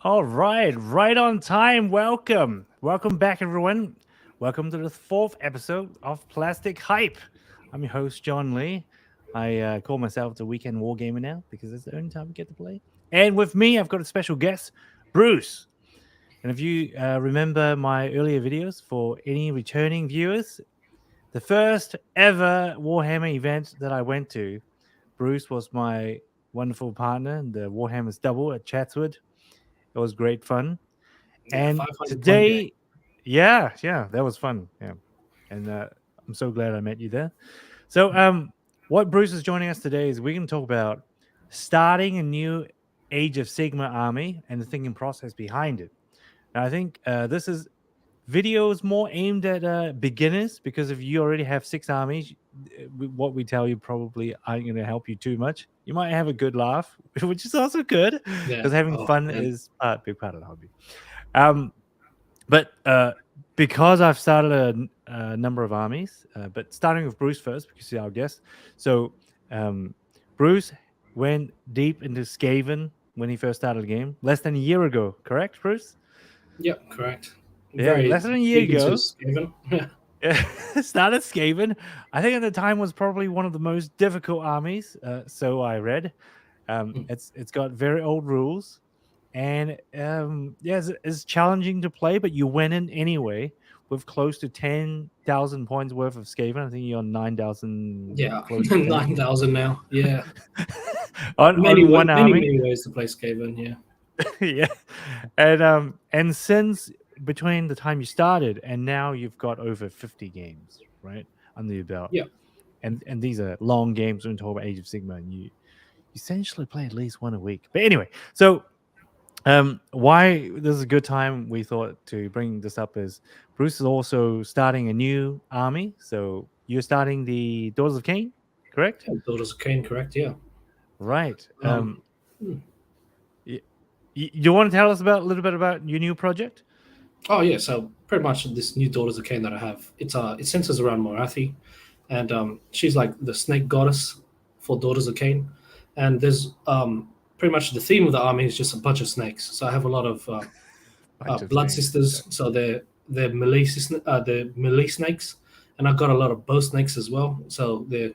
All right on time. Welcome back, everyone. Welcome to the fourth episode of Plastic Hype. I'm your host, John Lee. I call myself the weekend wargamer now because it's the only time we get to play. And with me, I've got a special guest, Bruce. And if you remember my earlier videos, for any returning viewers, the first ever Warhammer event that I went to, Bruce was my wonderful partner in the Warhammer's Double at Chatswood. It was great fun. Yeah, And 500-point game. today, yeah, that was fun. Yeah, and I'm so glad I met you there. So, what Bruce is joining us today is we can talk about starting a new Age of Sigma army and the thinking process behind it. Now, I think this is videos more aimed at beginners because if you already have six armies, what we tell you probably aren't going to help you too much. You might have a good laugh, which is also good Yeah. because having Oh, fun man. is a big part of the hobby. But because I've started a number of armies, but starting with Bruce first because he's our guest. So Bruce went deep into Skaven when he first started the game, less than a year ago. Correct, Bruce? Yep, correct. Yeah, Very less than a year deep into ago. Skaven. Yeah, started Skaven. I think at the time was probably one of the most difficult armies. So I read. It's got very old rules, and yeah, it's challenging to play, but you went in anyway with close to 10,000 points worth of Skaven. I think you're on 9,000, Yeah, close to 10 9,000 now. Yeah. on one army. Many ways to play Skaven. Yeah. Yeah, and since between the time you started and now you've got over 50 games right under your belt, Yeah. and these are long games when you talk about Age of Sigma, and you essentially play at least one a week. But anyway, so why this is a good time we thought to bring this up is Bruce is also starting a new army. So you're starting the Daughters of Cain, correct? Yeah, Daughters of Cain, correct. Yeah. Right. Um, hmm. You want to tell us about a little bit about your new project? oh, yeah. So, pretty much this new Daughters of Cain that I have, it centers around Morathi. And she's like the snake goddess for Daughters of Cain. And there's pretty much the theme of the army is just a bunch of snakes. So, I have a lot of Bunch of blood snakes. sisters. So they're melee snakes, and I've got a lot of bow snakes as well. So they're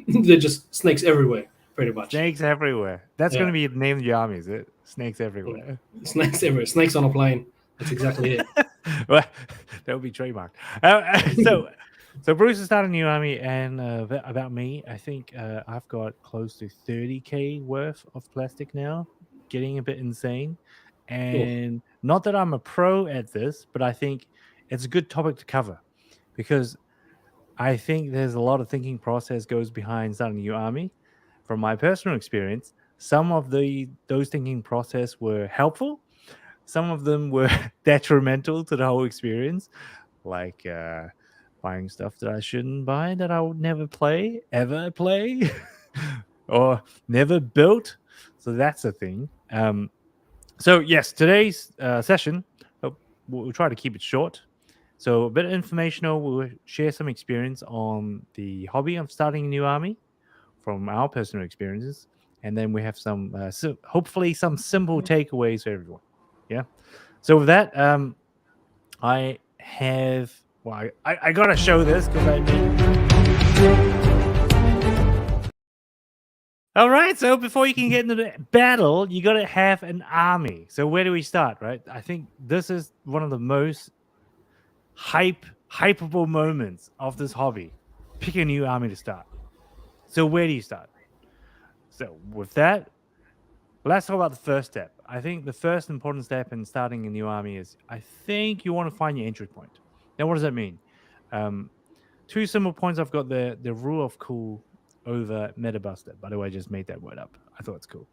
they're just snakes everywhere, pretty much. Snakes everywhere. That's going Yeah, to be the name of your army, is it? Snakes Mm. everywhere. Snakes everywhere. Snakes on a plane. That's exactly it. Well, that would be trademarked. So Bruce is starting a new army, and about me, I think I've got close to 30K worth of plastic now, getting a bit insane. Oh, And not that I'm a pro at this, but I think it's a good topic to cover because I think there's a lot of thinking process goes behind starting a new army. From my personal experience, some of those thinking process were helpful, some of them were detrimental to the whole experience, like buying stuff that I shouldn't buy, that I would never play, ever play, or never built. So that's a thing. So, yes, today's session, we'll try to keep it short. So, a bit informational. We'll share some experience on the hobby of starting a new army from our personal experiences. And then we have some, hopefully, some simple takeaways for everyone. Yeah. So with that, I have. Well, I gotta show this because I made. All right. So before you can get into the battle, you gotta have an army. So where do we start? Right. I think this is one of the most hypeable moments of this hobby. Pick a new army to start. So where do you start? So with that, let's talk about the first step. I think the first important step in starting a new army is I think you want to find your entry point. Now, what does that mean? Two simple points I've got there: the rule of cool over metabuster. By the way, I just made that word up. I thought it's cool.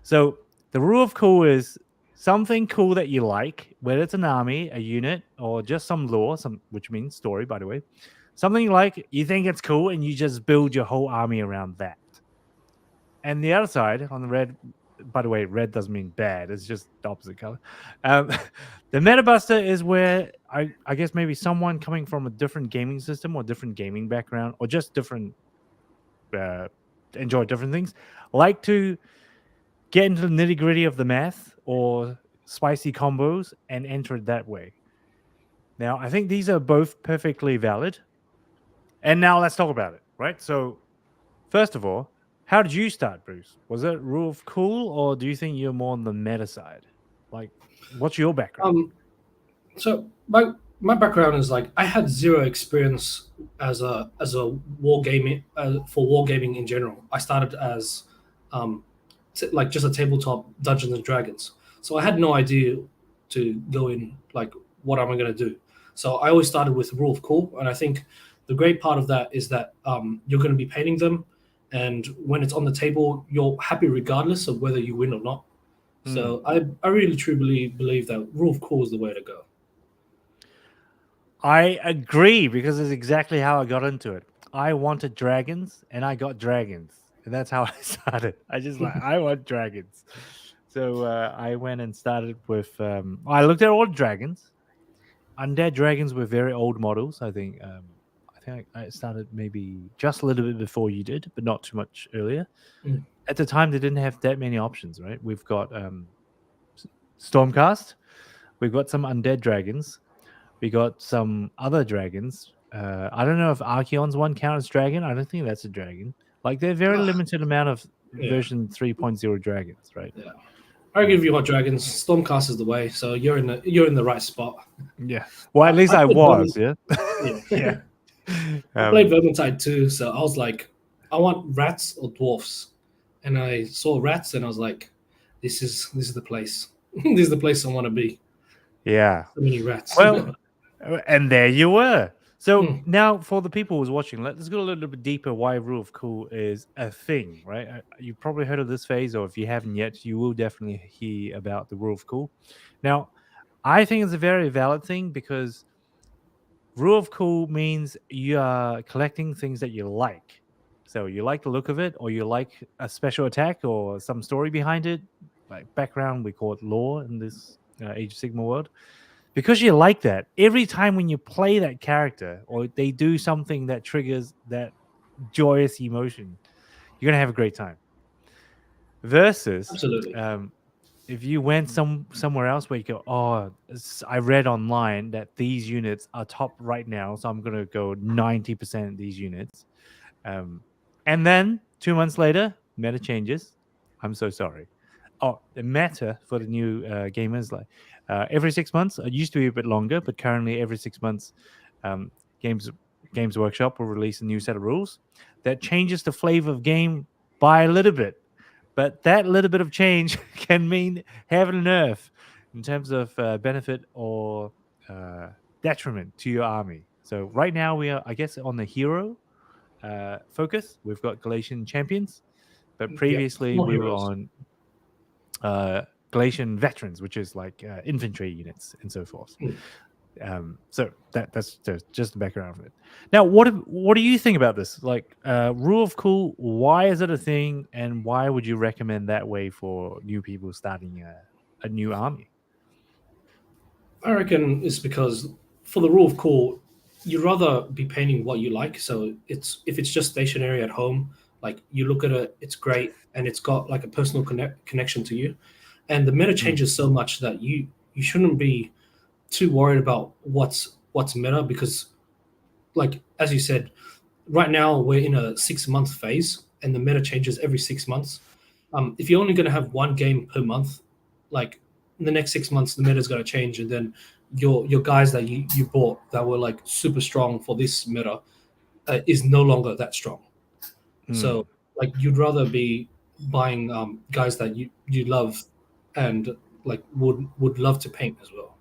So the rule of cool is something cool that you like, whether it's an army, a unit, or just some lore, which means story, by the way. Something you like, you think it's cool, and you just build your whole army around that. And the other side, on the red, by the way, red doesn't mean bad. It's just the opposite color. The metabuster is where I guess maybe someone coming from a different gaming system or different gaming background or just different, enjoy different things, like to get into the nitty gritty of the math or spicy combos and enter it that way. Now, I think these are both perfectly valid. And now let's talk about it, right? So, first of all, how did you start, Bruce? Was it rule of cool, or do you think you're more on the meta side? Like, what's your background? Um, so my background is like I had zero experience as a wargaming for wargaming in general. I started as um, like just a tabletop Dungeons and Dragons, so I had no idea to go in like what am I going to do. So I always started with rule of cool, and I think the great part of that is that you're going to be painting them, and when it's on the table, you're happy regardless of whether you win or not. Hmm. So I really truly believe that rule of cool is the way to go. I agree because it's exactly how I got into it. I wanted dragons and I got dragons. And that's how I started. I just like, I want dragons. So I went and started with, I looked at all the dragons. Undead dragons were very old models. I started maybe just a little bit before you did, but not too much earlier. Mm. At the time, they didn't have that many options, right? We've got Stormcast. We've got some undead dragons. We got some other dragons. I don't know if Archeon's one counts as dragon. I don't think that's a dragon. Like they're very Ah, limited amount of yeah, version 3.0 dragons, right? yeah. I give you hot dragons. Stormcast is the way, so you're in the right spot. Yeah. Well, at least I I played was. Yeah. Yeah. Yeah. I played Um, Vermintide too, so I was like, I want rats or dwarfs, and I saw rats, and I was like, this is the place. This is the place I want to be. yeah. So many rats. Well, and there you were. So Hmm. now, for the people who's watching, let's go a little bit deeper. Why rule of cool is a thing, right? You've probably heard of this phase, or if you haven't yet, you will definitely hear about the rule of cool. Now, I think it's a very valid thing because rule of cool means you are collecting things that you like. So you like the look of it, or you like a special attack, or some story behind it, like background. We call it lore in this Age of Sigma world. Because you like that, every time when you play that character, or they do something that triggers that joyous emotion, you're gonna have a great time. Versus, Absolutely. if you went somewhere else where you go, oh, I read online that these units are top right now, so I'm gonna go 90% of these units, and then 2 months later, meta changes. I'm so sorry. Oh, the meta for the new gamers, like every 6 months. It used to be a bit longer, but currently every 6 months, um, games Games Workshop will release a new set of rules that changes the flavor of game by a little bit. But that little bit of change can mean heaven and earth in terms of benefit or uh, detriment to your army. So right now we are, I guess, on the hero focus. We've got Galatian champions, but Yeah. previously More we were heroes. on Galatian veterans, which is like infantry units and so forth. Hmm. So that's just the background of it. Now, what do you think about this? Like rule of cool, why is it a thing, and why would you recommend that way for new people starting a new army? I reckon it's because for the rule of cool, you'd rather be painting what you like. So it's if it's just stationary at home, like you look at it, it's great, and it's got like a personal connection to you. And the meta Mm, changes so much that you shouldn't be too worried about what's meta because, like as you said, right now we're in a 6 month phase, and the meta changes every 6 months. If you're only going to have one game per month, like in the next 6 months, the meta is going to change, and then your guys that you bought that were like super strong for this meta is no longer that strong. So mm, like you'd rather be buying guys that you love and like would love to paint as well.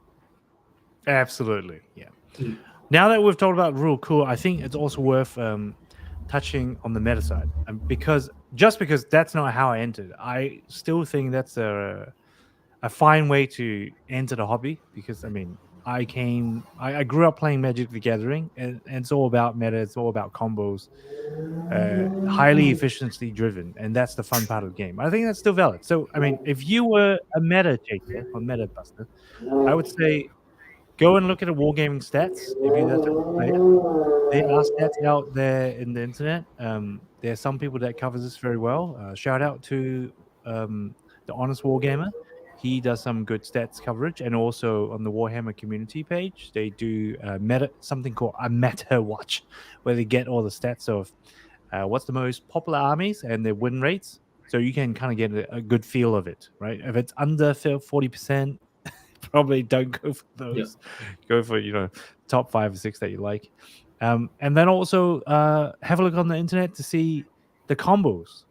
absolutely, yeah. Mm. Now that we've talked about rule cool, I think it's also worth touching on the meta side, because that's not how I entered. I still think that's a fine way to enter the hobby because I mean I grew up playing Magic the Gathering, and it's all about meta, it's all about combos, highly efficiency driven, and that's the fun part of the game. I think that's still valid. So I mean, if you were a meta chaser or meta buster, I would say go and look at the wargaming stats if you're that type of player. There are stats out there in the internet. There are some people that covers this very well. Shout out to the Honest Wargamer. He does some good stats coverage, and also on the Warhammer community page, they do something called a meta watch, where they get all the stats of what's the most popular armies and their win rates. So you can kind of get a good feel of it, right? If it's under 40%, probably don't go for Yeah. those. Go for top 5 or 6 that you like, and then also have a look on the internet to see the combos.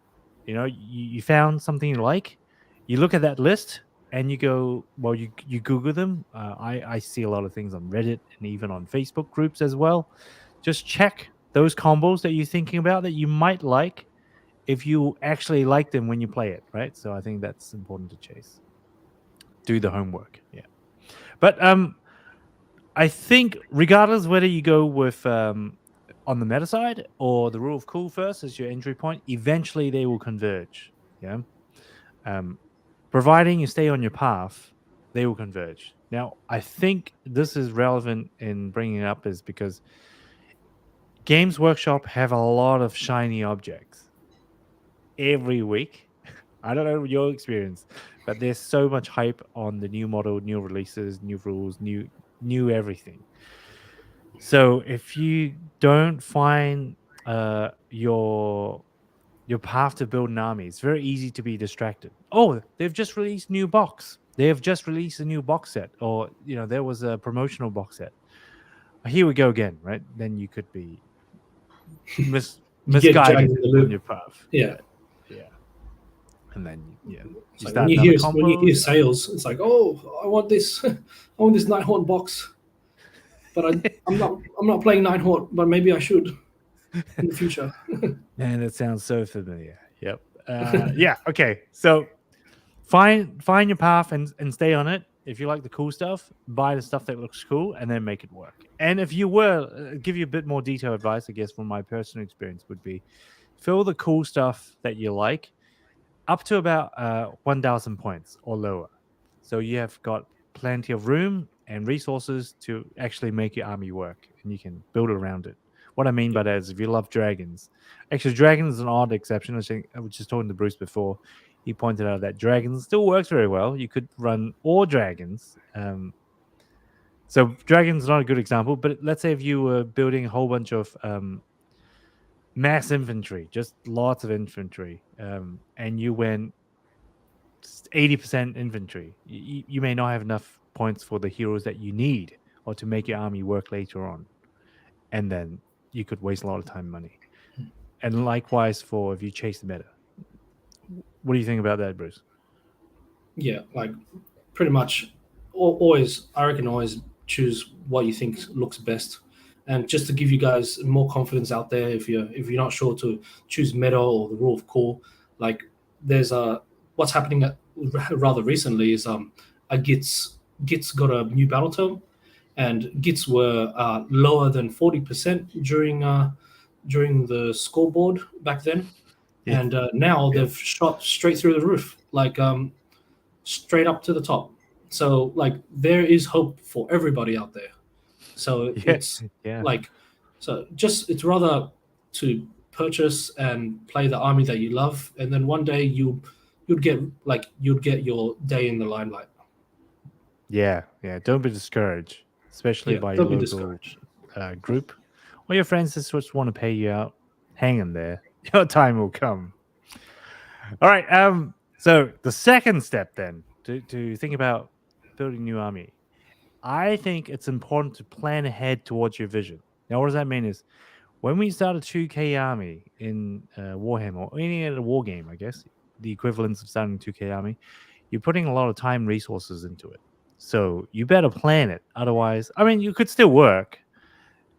You found something you like, you look at that list and you go, well, you Google them. I see a lot of things on Reddit and even on Facebook groups as well. Just check those combos that you're thinking about that you might like, if you actually like them when you play it, right? So I think that's important to chase. Do the homework, yeah. But I think regardless whether you go with on the meta side or the rule of cool first as your entry point, eventually they will converge. Yeah. Um, Providing you stay on your path, they will converge. Now, I think this is relevant in bringing it up is because Games Workshop have a lot of shiny objects every week. I don't know your experience, but there's so much hype on the new model, new releases, new rules, new everything. So if you don't find your path to build an army, it's very easy to be distracted. Oh, they've just released new box. They have just released a new box set, or there was a promotional box set. Here we go again, right? Then you could be You get misguided dragged in the on loop. your path. Yeah. Yeah. And then you Like start another combo. when you hear sales, it's like, oh, I want this, I want this Nighthawk box, but I'm not playing Nighthawk, but maybe I should in the future. Man, that sounds so familiar. Yep. Yeah. Okay. So find your path and stay on it. If you like the cool stuff, buy the stuff that looks cool and then make it work. And if you were give you a bit more detailed advice, I guess from my personal experience would be fill the cool stuff that you like up to about 1,000 points or lower. So you have got plenty of room and resources to actually make your army work, and you can build around it. What I mean by that is if you love dragons, actually, dragons is an odd exception. I was just talking to Bruce before. He pointed out that dragons still works very well. You could run all dragons. So dragons is not a good example, but let's say if you were building a whole bunch of mass infantry, just lots of infantry, and you went 80% infantry, you may not have enough points for the heroes that you need or to make your army work later on. And then you could waste a lot of time and money. And likewise for if you chase the meta. What do you think about that, Bruce? Yeah, like pretty much always, I reckon always choose what you think looks best. And just to give you guys more confidence out there, if you're not sure to choose meta or the rule of core, like there's what's happening rather recently is a Gits got a new battle term, and Gits were lower than 40% during the scoreboard back then, Yeah. and now they've shot straight through the roof, like straight up to the top. So like there is hope for everybody out there. So it's Yeah. like, so just it's rather to purchase and play the army that you love, and then one day you'd get your day in the limelight. Yeah. Don't be discouraged, especially Yeah, by your don't be local discouraged. group or your friends that just want to pay you out. Hang in there. Your time will come. All right. So the second step then to think about building a new army, I think it's important to plan ahead towards your vision. Now, what does that mean is when we start a 2K army in Warhammer or any other war game, I guess, the equivalence of starting a 2K army, you're putting a lot of time and resources into it. So you better plan it. Otherwise, I mean, you could still work,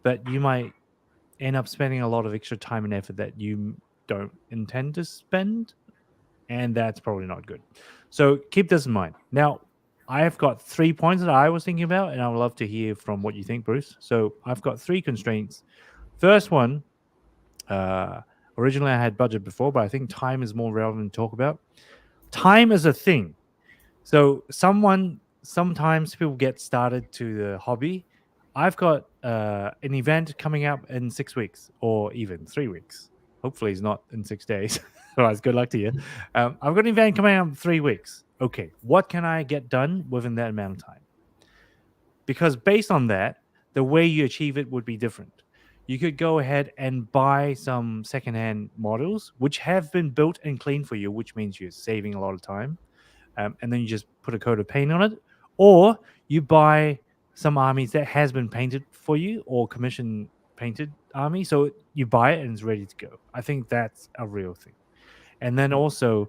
but you might end up spending a lot of extra time and effort that you don't intend to spend. And that's probably not good. So keep this in mind. Now, I have got 3 points that I was thinking about, and I would love to hear from what you think, Bruce. So I've got 3 constraints. First one, originally I had budget before, but I think time is more relevant to talk about. Time is a thing. So sometimes people get started to the hobby. I've got an event coming up in 6 weeks or even 3 weeks. Hopefully it's not in 6 days. All right, good luck to you. I've got an event coming up in 3 weeks. Okay, what can I get done within that amount of time? Because based on that, the way you achieve it would be different. You could go ahead and buy some secondhand models which have been built and cleaned for you, which means you're saving a lot of time. And then you just put a coat of paint on it, or you buy some armies that has been painted for you or commission painted army, so you buy it and it's ready to go. I think that's a real thing. And then also,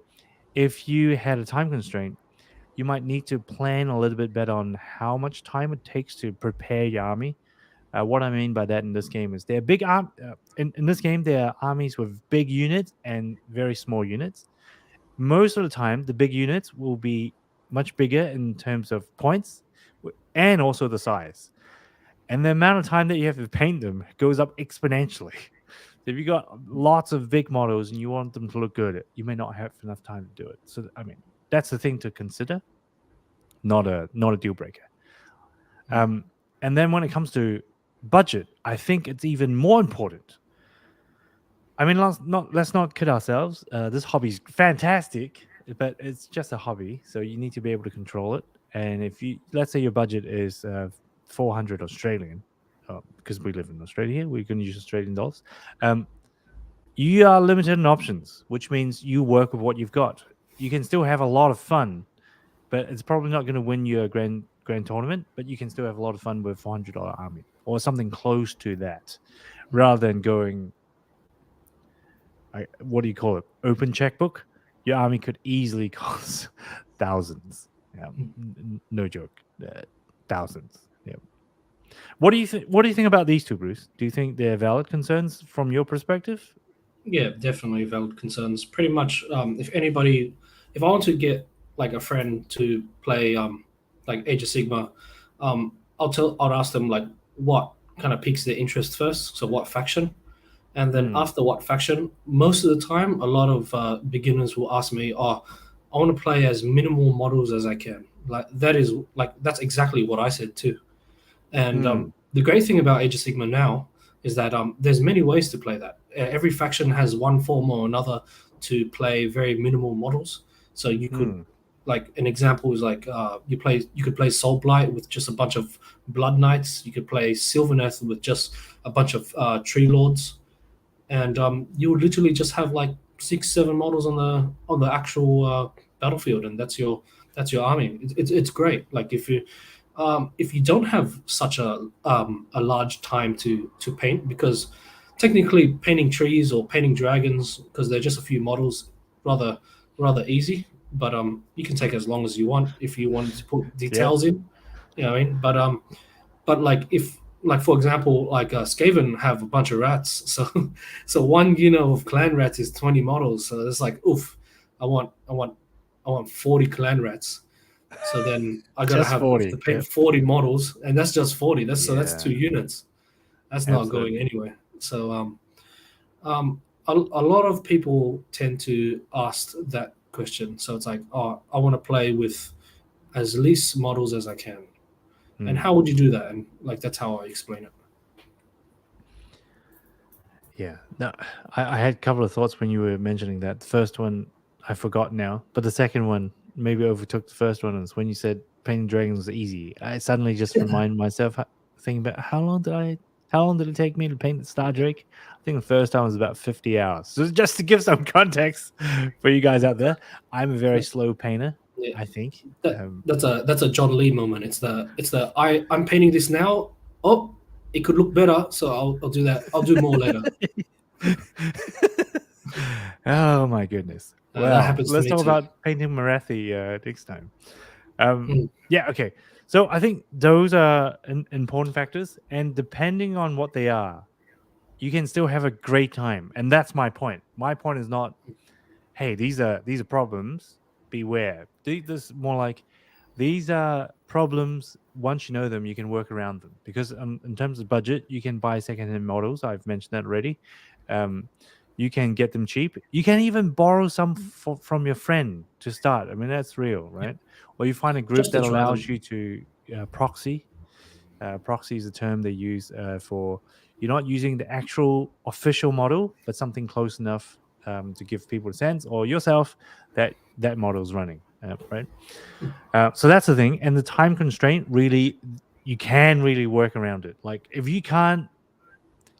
if you had a time constraint, you might need to plan a little bit better on how much time it takes to prepare your army. What I mean by that in this game is they're big in this game there are armies with big units and very small units. Most of the time, the big units will be much bigger in terms of points and also the size. And the amount of time that you have to paint them goes up exponentially. So if you got lots of big models and you want them to look good, you may not have enough time to do it. So I mean, that's the thing to consider, not a deal breaker. And then when it comes to budget, I think it's even more important. I mean, let's not kid ourselves. This hobby's fantastic, but it's just a hobby, so you need to be able to control it. And if you, let's say, your budget is 400 Australian, because we live in Australia here, we're going to use Australian dollars. You are limited in options, which means you work with what you've got. You can still have a lot of fun, but it's probably not going to win you a grand tournament. But you can still have a lot of fun with $400 army or something close to that, rather than going, what do you call it? Open checkbook. Your army could easily cost thousands. Yeah, no joke, thousands. Yeah. What do you think? What do you think about these two, Bruce? Do you think they're valid concerns from your perspective? Yeah, definitely valid concerns. Pretty much, if I want to get like a friend to play like Age of Sigma, I'll ask them like what kind of piques their interest first. So what faction, and then after what faction. Most of the time, a lot of beginners will ask me, "Oh, I want to play as minimal models as I can." That's exactly what I said too. And the great thing about Age of Sigma now is that there's many ways to play that. Every faction has one form or another to play very minimal models. So you could, like an example is like you could play Soul Blight with just a bunch of Blood Knights. You could play Sylvaneth with just a bunch of Tree Lords, and you would literally just have like 6-7 models on the actual battlefield, and that's your army. It's great. Like if you don't have such a large time to paint, because technically painting trees or painting dragons, because they're just a few models, rather easy. But you can take as long as you want if you wanted to put details in. You know what I mean? But like if, like for example, like Skaven have a bunch of rats, so one unit of clan rats is 20 models. So it's like, oof, I want 40 clan rats. So then I gotta Just have 40, to paint yep. 40 models, and that's just 40. That's so that's Yeah. 2 units. That's not going Absolutely. anywhere. So a lot of people tend to ask that question. So it's like, oh, I want to play with as least models as I can. And how would you do that? And like that's how I explain it. Yeah. No, I had a couple of thoughts when you were mentioning that. The first one I forgot now, but the second one maybe overtook the first one. Is when you said painting dragons was easy. I suddenly just remind myself thinking about how long did it take me to paint the Star Drake? I think the first time was about 50 hours. So just to give some context for you guys out there, I'm a very slow painter. Yeah. I think That's a John Lee moment. It's the I'm painting this now. Oh, it could look better, so I'll do that. I'll do more later. Oh my goodness. That Well, happens to let's me talk too. about painting Marathi next time. Yeah, okay. So I think those are important factors, and depending on what they are, you can still have a great time. And that's my point. My point is not, hey, these are problems. Beware. This is more like these are problems. Once you know them, you can work around them. Because in terms of budget, you can buy secondhand models. I've mentioned that already. You can get them cheap. You can even borrow some from your friend to start. I mean, that's real, right? Or you find a group Just to that try allows them. you to proxy. Proxy is a term they use for you're not using the actual official model, but something close enough to give people a sense, or yourself, that that model is running, right? So that's the thing, and the time constraint really, you can really work around it. Like if you can't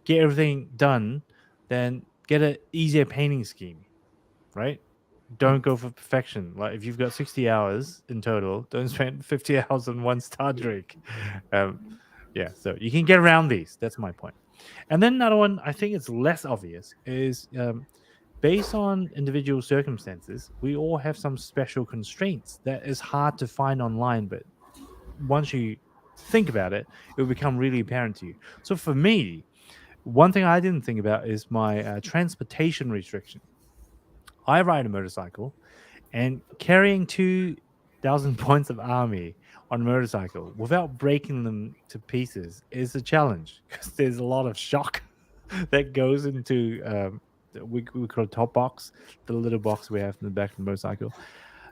get everything done, then get an easier painting scheme, right? Don't go for perfection. Like if you've got 60 hours in total, don't spend 50 hours on one star drink. Um, yeah, so you can get around these. That's my point. And then another one, I think it's less obvious, is based on individual circumstances, we all have some special constraints that is hard to find online, but once you think about it, it will become really apparent to you. So for me, one thing I didn't think about is my transportation restriction. I ride a motorcycle, and carrying 2,000 points of army on a motorcycle without breaking them to pieces is a challenge because there's a lot of shock that goes into we call it top box, the little box we have in the back of the motorcycle.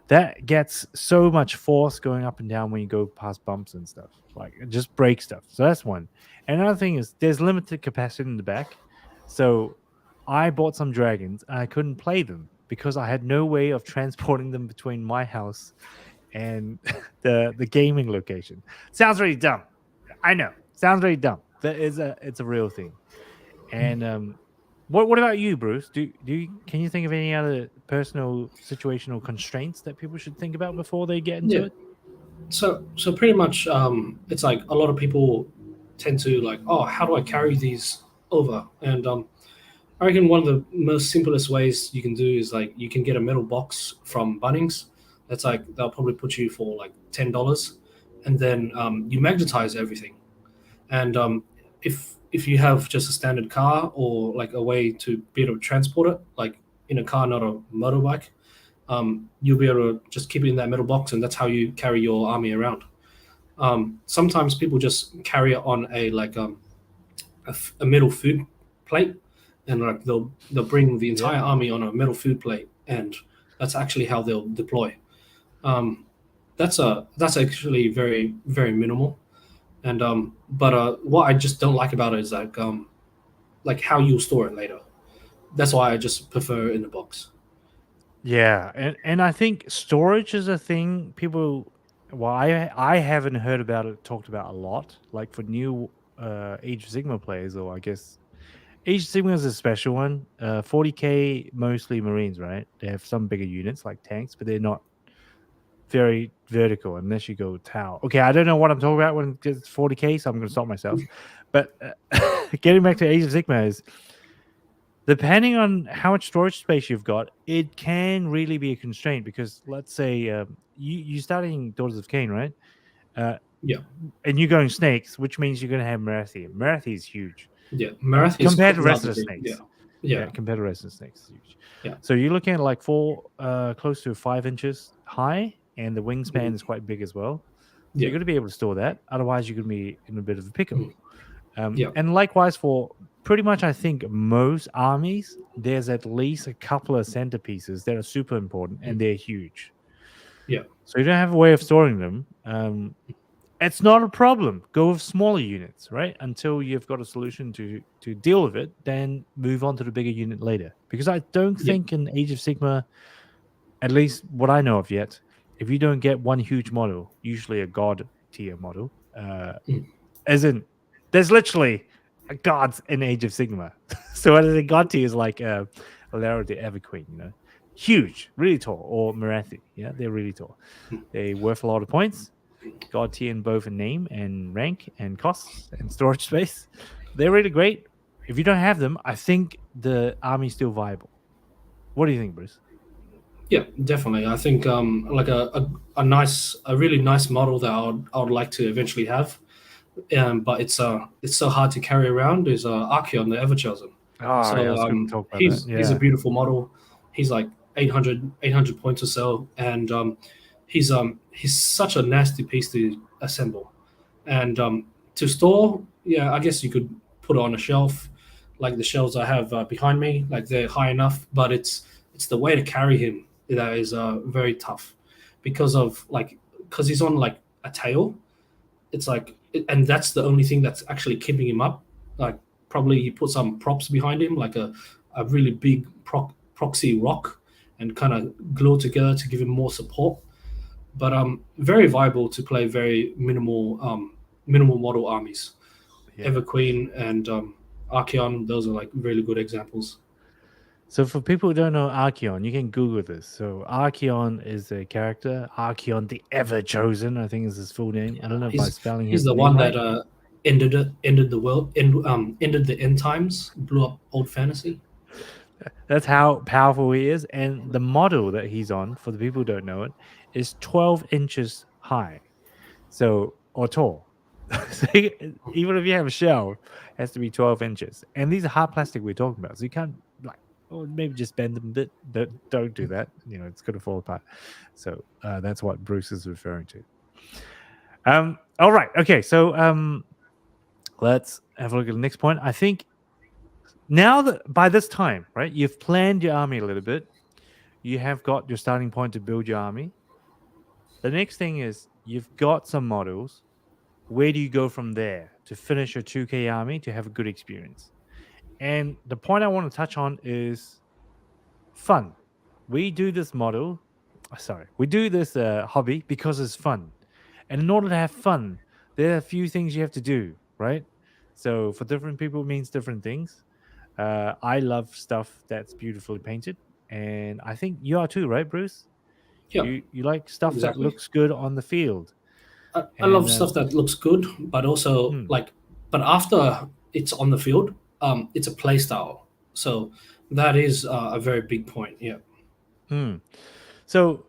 That gets so much force going up and down when you go past bumps and stuff. Like it just breaks stuff. So that's one. And another thing is there's limited capacity in the back. So I bought some dragons and I couldn't play them because I had no way of transporting them between my house and the gaming location. Sounds really dumb. I know. Sounds really dumb. But it's a real thing. And what about you, Bruce? Can you think of any other personal situational constraints that people should think about before they get into Yeah. it? So pretty much, it's like a lot of people tend to like, oh, how do I carry these over? And I reckon one of the most simplest ways you can do is like you can get a metal box from Bunnings. That's like they'll probably put you for like $10, and then you magnetize everything. And if you have just a standard car or like a way to be able to transport it, like in a car, not a motorbike, you'll be able to just keep it in that metal box, and that's how you carry your army around. Sometimes people just carry it on a metal food plate, and like they'll bring the entire army on a metal food plate, and that's actually how they'll deploy. Um, that's actually very very minimal, and but what I just don't like about it is like how you'll store it later. That's why I just prefer in the box. Yeah, and I think storage is a thing people. Well, I haven't heard about it talked about a lot. Like for new Age of Sigma players, or I guess Age of Sigma is a special one. 40k mostly Marines, right? They have some bigger units like tanks, but they're not very vertical unless you go Tau. Okay, I don't know what I'm talking about when it's 40k, so I'm going to stop myself. But getting back to Age of Sigma is depending on how much storage space you've got, it can really be a constraint because let's say you're starting Daughters of Cain, right? Yeah, And you're going snakes, which means you're going to have Marathi. Marathi is huge. yeah. Marathi is Compared to the rest of rather the big. snakes. Yeah, Compared to the rest of the snakes, it's huge. Yeah. So you're looking at like close to 5 inches high, and the wingspan is quite big as well. So you're going to be able to store that. Otherwise, you're going to be in a bit of a pickle. And likewise for pretty much, I think most armies, there's at least a couple of centerpieces that are super important, and they're huge. Yeah. So you don't have a way of storing them. It's not a problem. Go with smaller units, right? Until you've got a solution to deal with it, then move on to the bigger unit later. Because I don't think in Age of Sigma, at least what I know of yet, if you don't get one huge model, usually a god tier model, as in there's literally gods in Age of Sigma. So what is a god tier is like Alara the Everqueen, you know, huge, really tall, or Marathi, yeah, they're really tall. They worth a lot of points. God tier in both in name and rank and costs and storage space. They're really great. If you don't have them, I think the army's still viable. What do you think, Bruce? Yeah, definitely. I think like a really nice model that I would like to eventually have, but it's so hard to carry around is Archeon, the Everchosen. Oh, yeah, I was going to talk about that. He's a beautiful model. He's like 800 points or so, and he's such a nasty piece to assemble, and to store. Yeah, I guess you could put it on a shelf, like the shelves I have behind me. Like they're high enough, but it's the way to carry him that is very tough, because he's on like a tail. It's like, and that's the only thing that's actually keeping him up. Like probably you put some props behind him, like a really big proxy rock and kind of glue it together to give him more support. But very viable to play very minimal model armies. Yeah. Everqueen and Archeon, those are like really good examples. So for people who don't know Archeon, you can Google this. So Archeon is a character. Archeon the Ever Chosen, I think is his full name. I don't know if I'm spelling He's his the name one right. that ended the world, ended the end times, blew up old fantasy. That's how powerful he is. And the model that he's on, for the people who don't know it, is 12 inches high. So, or tall. So even if you have a shell, it has to be 12 inches. And these are hard plastic we're talking about. So you can't, like, or maybe just bend them a bit. Don't do that. It's going to fall apart. So that's what Bruce is referring to. All right. Okay. So let's have a look at the next point. I think now that by this time, right, you've planned your army a little bit. You have got your starting point to build your army. The next thing is you've got some models. Where do you go from there to finish your 2K army to have a good experience? And the point I want to touch on is fun. We do this we do this hobby because it's fun. And in order to have fun, there are a few things you have to do, right? So for different people, it means different things. I love stuff that's beautifully painted. And I think you are too, right, Bruce? Yeah, You like stuff that exactly. looks good on the field. I And love stuff that looks good, but also hmm, like, but after it's on the field, it's a play style. So that is a very big point. Yeah. hmm. So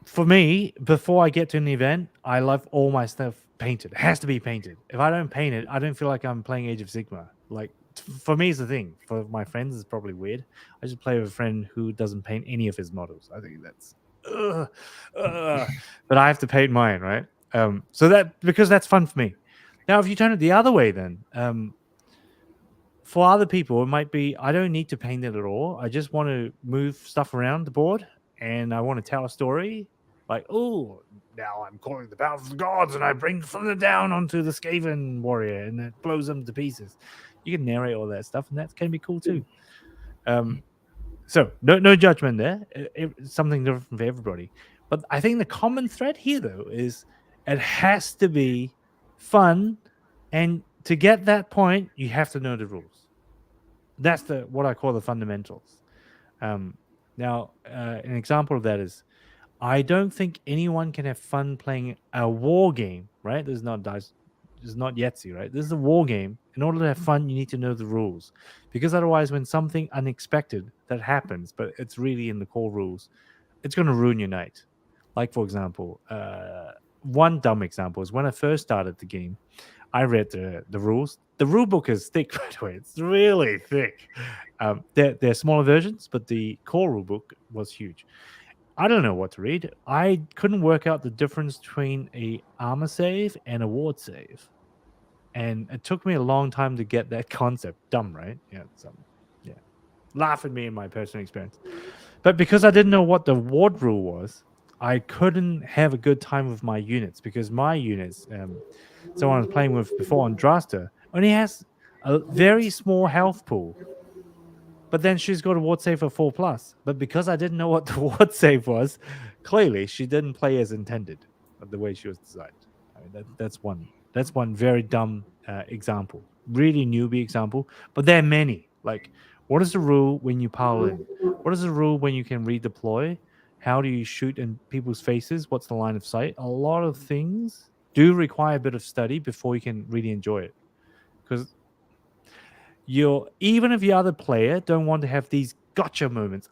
for me, before I get to an event, I love all my stuff painted. It has to be painted. If I don't paint it, I don't feel like I'm playing Age of Sigmar. Like for me, it's the thing. For my friends, it's probably weird. I just play with a friend who doesn't paint any of his models. I think that's, ugh, but I have to paint mine, right? So that because that's fun for me. Now, if you turn it the other way, then for other people, it might be I don't need to paint it at all. I just want to move stuff around the board and I want to tell a story. Like, oh, now I'm calling the power of the gods and I bring thunder down onto the Skaven warrior and it blows them to pieces. You can narrate all that stuff and that can be cool too. So no judgment there. It's something different for everybody. But I think the common thread here though is it has to be fun, and to get that point, you have to know the rules. That's what I call the fundamentals. Now, an example of that is I don't think anyone can have fun playing a war game, right? There's not dice, there's not Yahtzee, right? This is a war game. In order to have fun, you need to know the rules, because otherwise, when something unexpected that happens, but it's really in the core rules, it's going to ruin your night. Like for example, one dumb example is when I first started the game, I read the rules. The rule book is thick, by the way. It's really thick. They're smaller versions, but the core rule book was huge. I don't know what to read. I couldn't work out the difference between a armor save and a ward save, and it took me a long time to get that concept. Dumb, right? Yeah, yeah. Laugh at me in my personal experience. But because I didn't know what the ward rule was, I couldn't have a good time with my units, because my units, someone I was playing with before on Draster, only has a very small health pool. But then she's got a ward save for 4+. But because I didn't know what the ward save was, clearly she didn't play as intended, the way she was designed. I mean, that's one very dumb example, really newbie example. But there are many. Like, what is the rule when you pile in? What is the rule when you can redeploy? How do you shoot in people's faces? What's the line of sight? A lot of things do require a bit of study before you can really enjoy it. Because even if the other player don't want to have these gotcha moments.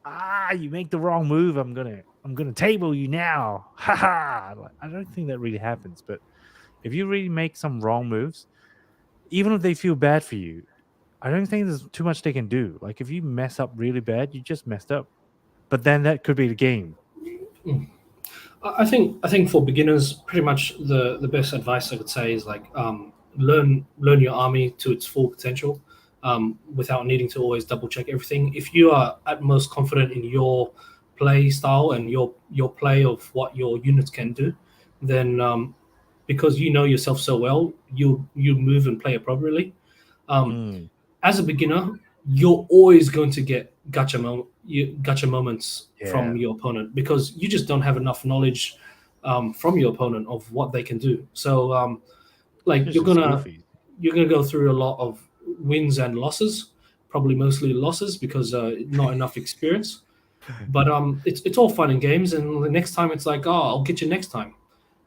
You make the wrong move. I'm gonna table you now. Ha ha. I don't think that really happens. But if you really make some wrong moves, even if they feel bad for you, I don't think there's too much they can do. Like if you mess up really bad, you just messed up. But then that could be the game. I think for beginners, pretty much the best advice I would say is like learn your army to its full potential, without needing to always double check everything. If you are at most confident in your play style and your play of what your units can do, then because you know yourself so well, you move and play appropriately. Mm. As a beginner, you're always going to get gotcha moments Yeah, from your opponent because you just don't have enough knowledge from your opponent of what they can do. So like especially skill fees. you're gonna go through a lot of wins and losses, probably mostly losses because not enough experience. But it's all fun and games, and the next time it's like, oh, I'll get you next time,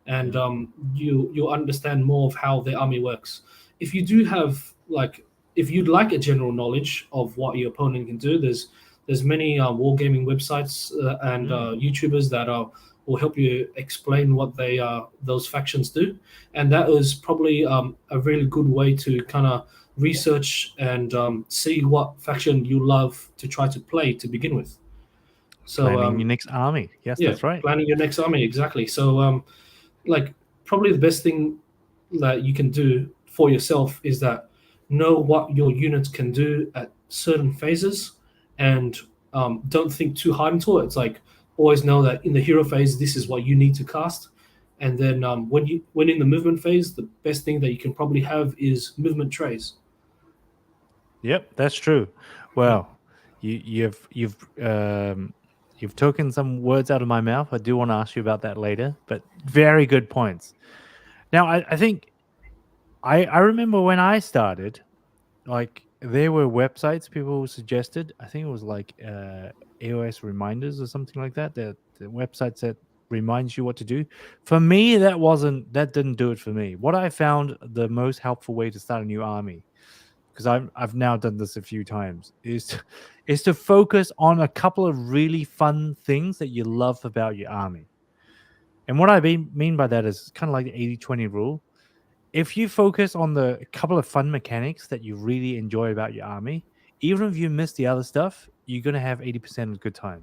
and Mm. you'll understand more of how the army works. If you do have like, if you'd like a general knowledge of what your opponent can do, there's many wargaming websites and Mm. YouTubers that will help you explain what they those factions do, and that is probably a really good way to kind of research and see what faction you love to try to play to begin with. So Planning your next army. Yes, yeah, that's right. planning your next army exactly. So like probably the best thing that you can do for yourself is that know what your units can do at certain phases and don't think too hard into it. It's like always know that in the hero phase this is what you need to cast, and then when in the movement phase the best thing that you can probably have is movement trays. Yep, that's true. Mm. Well, you've taken some words out of my mouth. I do want to ask you about that later, but very good points. Now, I think I remember when I started, like there were websites people suggested. I think it was like AoS reminders or something like that. The websites that reminds you what to do. For me, that didn't do it for me. What I found the most helpful way to start a new army, because I've now done this a few times, is to focus on a couple of really fun things that you love about your army. And what mean by that is kind of like the 80-20 rule. If you focus on the couple of fun mechanics that you really enjoy about your army, even if you miss the other stuff, you're going to have 80% of a good time.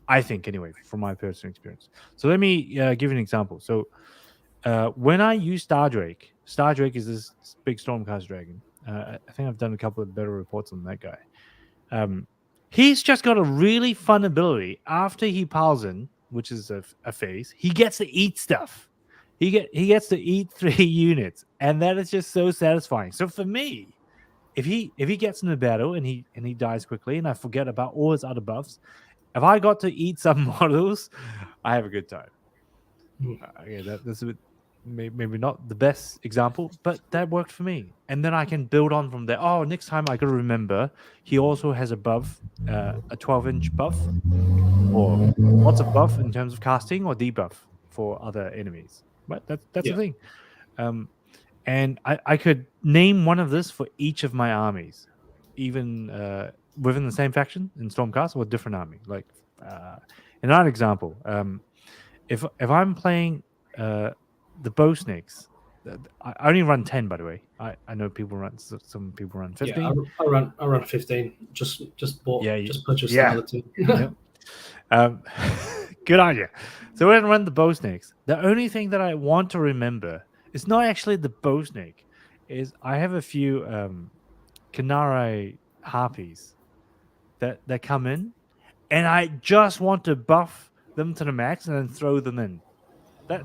I think, anyway, from my personal experience. So let me give you an example. So when I use Star Drake is this big Stormcast dragon. I think I've done a couple of better reports on that guy. Um, he's just got a really fun ability. After he piles in, which is a phase, he gets to eat stuff. He gets to eat 3 units, and that is just so satisfying. So for me, if he gets in a battle and he dies quickly, and I forget about all his other buffs, if I got to eat some models, I have a good time. Mm. Okay, that's a bit maybe not the best example, but that worked for me. And then I can build on from there. Oh, next time I got to remember he also has a buff, a 12-inch buff, or what's a buff in terms of casting or debuff for other enemies. But that's the Yeah. thing. Um, and I could name one of this for each of my armies, even within the same faction in Stormcast or different army. Like another example, if I'm playing the bow snakes, I only run 10, by the way. I know people run some people run Yeah, 15. I run 15. Yeah, Just purchased yeah, another two. yep. Um, good on you. So when I run the bow snakes, the only thing that I want to remember is not actually the bow snake. Is I have a few Canare harpies that come in, and I just want to buff them to the max and then throw them in. That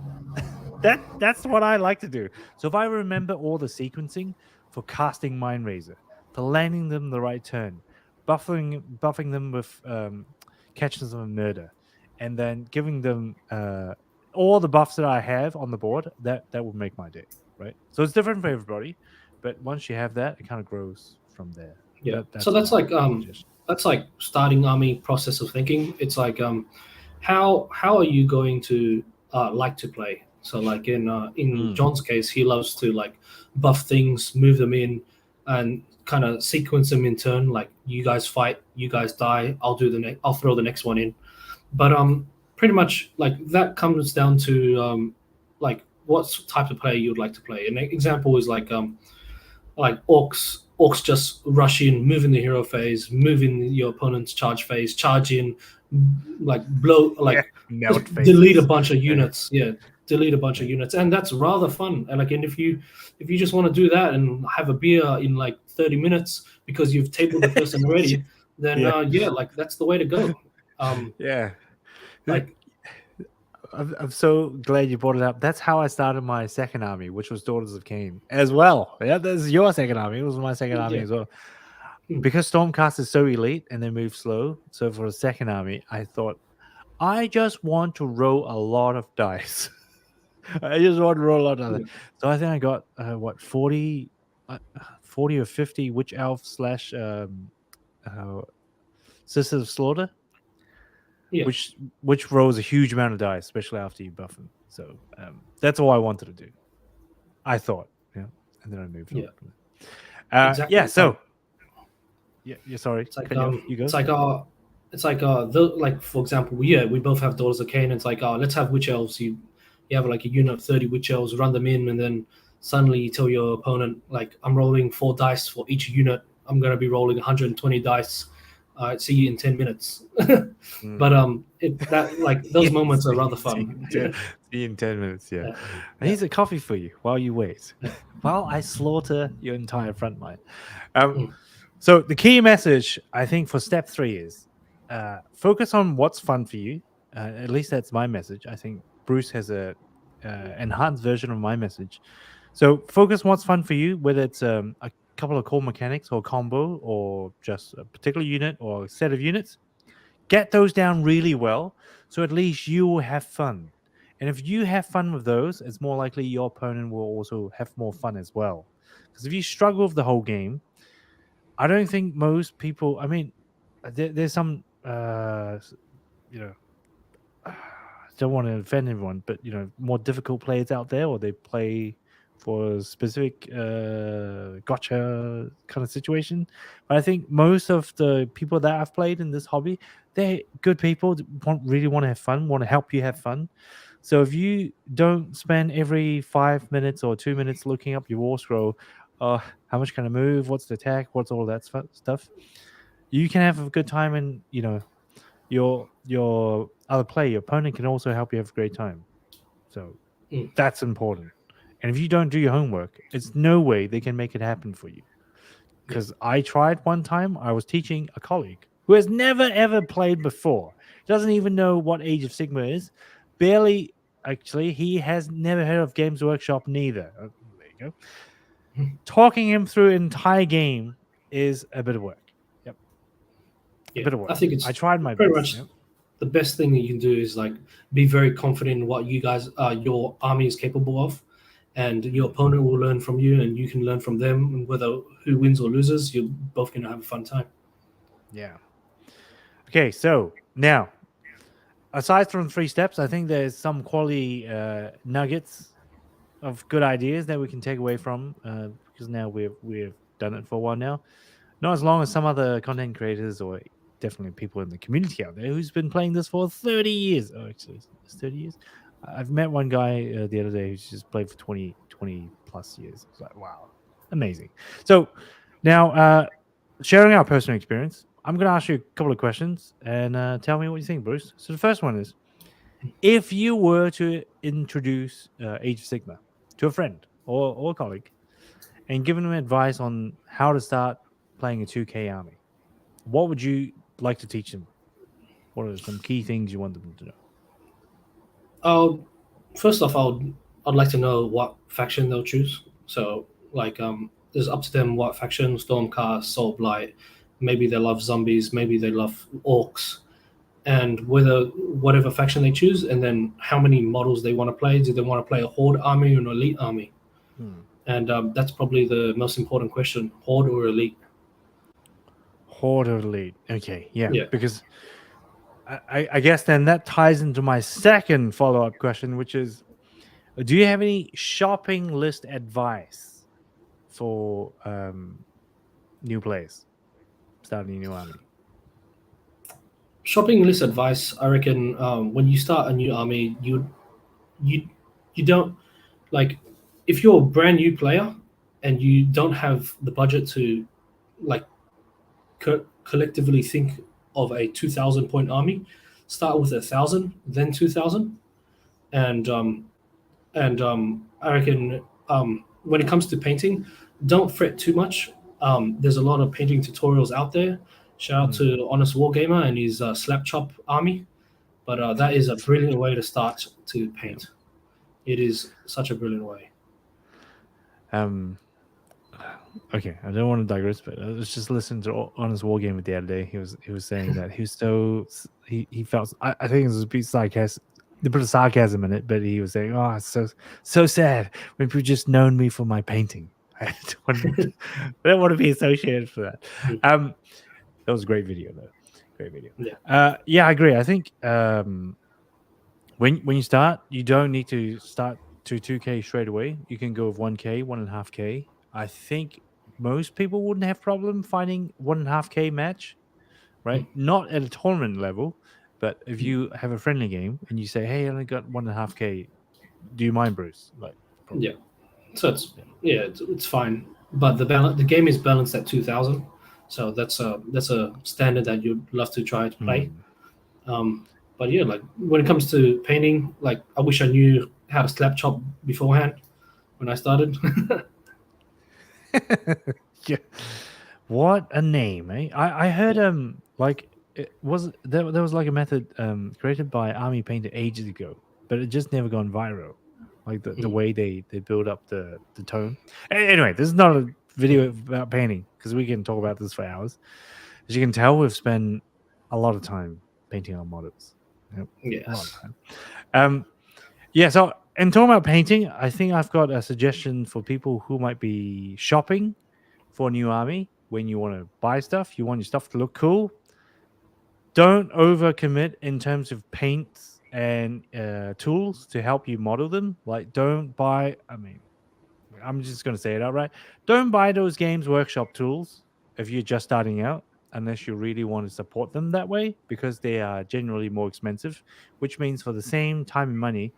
that's what I like to do. So if I remember all the sequencing for casting Mind Razor, to landing them the right turn, buffing them with catches of murder, and then giving them all the buffs that I have on the board, that would make my day, right? So it's different for everybody, but once you have that, it kind of grows from there. Yeah. So That's my suggestion. that's like starting army process of thinking. It's like how are you going to like to play? So like in Mm. John's case, he loves to like buff things, move them in, and kind of sequence them in turn. Like you guys fight, you guys die. I'll throw the next one in. But pretty much like that comes down to like what type of player you would like to play. An example is like orcs just rush in, move in the hero phase, move in your opponent's charge phase, charge in, like blow, Yeah, like just melt delete a faces. bunch of Yeah, units. Yeah, delete a bunch of yeah, units, and that's rather fun. And like, and if you just want to do that and have a beer in like 30 minutes because you've tabled the person already, then yeah, yeah, like that's the way to go. Um, yeah. like I'm so glad you brought it up. That's how I started my second army, which was Daughters of Cain as well. Yeah, that's your second army. It was my second army yeah, as well. because Stormcast is so elite and they move slow. So for the second army, I thought I just want to roll a lot of dice. I just want to roll a lot of dice. So I think I got 40 or 50 witch elf slash Sisters of Slaughter, Yeah. which rolls a huge amount of dice, especially after you buff them. So that's all I wanted to do. I thought, yeah, and then I moved on. Exactly. Yeah. So yeah. Sorry. It's like You go. like for example, we both have Daughters of Cain. It's like let's have witch elves. You have like a unit of 30 witch elves, run them in, and then suddenly you tell your opponent like I'm rolling 4 dice for each unit. I'm gonna be rolling 120 dice. See you in 10 minutes. But those moments are rather fun. See you in 10 minutes. Yeah. Here's a coffee for you while you wait. While I slaughter your entire front line. So the key message, I think, for step 3 is focus on what's fun for you. At least that's my message. I think Bruce has a enhanced version of my message. So focus on what's fun for you, whether it's a couple of core mechanics or combo or just a particular unit or a set of units. Get those down really well, so at least you will have fun. And if you have fun with those, it's more likely your opponent will also have more fun as well. Because if you struggle with the whole game, I don't think most people. I mean, there's some, I don't want to offend everyone, but more difficult players out there, or they play for a specific gotcha kind of situation. But I think most of the people that I've played in this hobby, they're good people, really want to have fun, want to help you have fun. So if you don't spend every 5 minutes or 2 minutes looking up your war scroll, how much can I move? What's the attack? What's all that stuff? You can have a good time, and your other player, your opponent, can also help you have a great time. So that's important. And if you don't do your homework, it's no way they can make it happen for you. Because I tried one time, I was teaching a colleague who has never ever played before, doesn't even know what Age of Sigma is, barely, actually, he has never heard of Games Workshop neither. There you go. Talking him through an entire game is a bit of work. Yep. A bit of work. I think it's I tried my pretty best. much the best thing that you can do is like be very confident in what you guys your army is capable of, and your opponent will learn from you and you can learn from them, and whether who wins or loses, you're both going to have a fun time. Yeah. Okay, so now, aside from 3 steps, I think there's some quality nuggets of good ideas that we can take away from, because now we've done it for a while now. Not as long as some other content creators, or definitely people in the community out there who's been playing this for 30 years. Oh, actually, it's 30 years. I've met one guy the other day who's just played for 20 plus years. It's like, wow, amazing. So now, sharing our personal experience, I'm going to ask you a couple of questions and tell me what you think, Bruce. So the first one is, if you were to introduce Age of Sigma to a friend or a colleague and give them advice on how to start playing a 2K army, what would you like to teach them? What are some key things you want them to know? First off, I'd like to know what faction they'll choose. So like it's up to them what faction: Stormcast, Soul Blight. Maybe they love zombies, maybe they love orcs, and whatever faction they choose, and then how many models they want to play. Do they want to play a horde army or an elite army? And that's probably the most important question: horde or elite? Horde or elite? Okay, yeah. Because I guess then that ties into my second follow-up question, which is, do you have any shopping list advice for new players starting a new army? Shopping list advice, I reckon, when you start a new army, you don't, like, if you're a brand new player and you don't have the budget to like collectively think of a 2,000 point army, start with 1,000, then 2,000, and I reckon when it comes to painting, don't fret too much. There's a lot of painting tutorials out there. Shout out to Honest Wargamer and his Slap Chop army. But that is a brilliant way to start to paint. It is such a brilliant way. Okay, I don't want to digress, but I was just listening to Honest Wargamer the other day. He was saying that he was so he felt I think it was a bit sarcastic. They put a sarcasm in it, but he was saying, "Oh, it's so sad when people just known me for my painting. I don't want to be associated for that." Mm. That was a great video, though. Great video. Yeah. Yeah, I agree. I think when you start, you don't need to start to 2K straight away. You can go with 1K, 1.5K. I think most people wouldn't have problem finding 1.5K match, right? Mm. Not at a tournament level, but if you have a friendly game and you say, "Hey, I only got 1.5K, do you mind, Bruce?" Like, probably, Yeah. So it's yeah. it's fine. But the game is balanced at 2,000, so that's a standard that you'd love to try to play. Hmm. Um, but yeah, like when it comes to painting, like I wish I knew how to slap chop beforehand when I started. Yeah. What a name, eh? I heard like it was there was like a method created by Army Painter ages ago, but it just never gone viral. Like the Mm. way they build up the tone. Anyway, this is not a video about painting because we can talk about this for hours. As you can tell, we've spent a lot of time painting our models. Yep, a lot of Yes. time. Um, yeah, so in talking about painting, I think I've got a suggestion for people who might be shopping for a new army. When you want to buy stuff, you want your stuff to look cool. Don't overcommit in terms of paints and tools to help you model them. Like, don't buy. I mean, I'm just going to say it outright. Don't buy those Games Workshop tools if you're just starting out, unless you really want to support them that way, because they are generally more expensive, which means for the same time and money,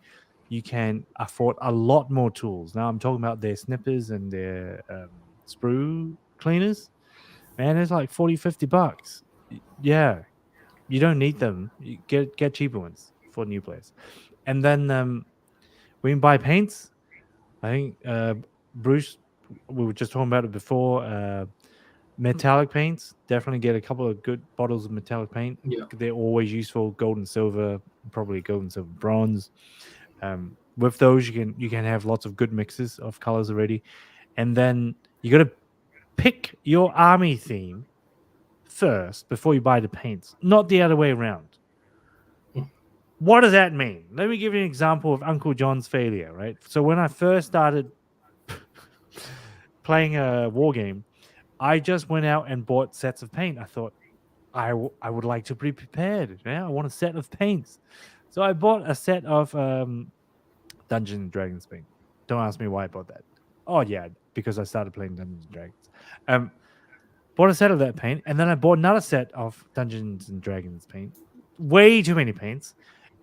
you can afford a lot more tools. Now, I'm talking about their snippers and their sprue cleaners. Man, it's like 40, $50. Yeah, you don't need them. You get cheaper ones for new players. And then when you buy paints, I think Bruce, we were just talking about it before. Metallic paints, definitely get a couple of good bottles of metallic paint. Yeah. They're always useful. Gold and silver, probably gold and silver bronze. With those, you can have lots of good mixes of colors already, and then you got to pick your army theme first before you buy the paints, not the other way around. Mm. What does that mean? Let me give you an example of Uncle John's failure, right? So when I first started playing a war game, I just went out and bought sets of paint. I thought I would like to be prepared. Yeah, I want a set of paints. So I bought a set of Dungeons and Dragons paint. Don't ask me why I bought that. Oh yeah, because I started playing Dungeons and Dragons. Um, Bought a set of that paint, and then I bought another set of Dungeons and Dragons paint. Way too many paints,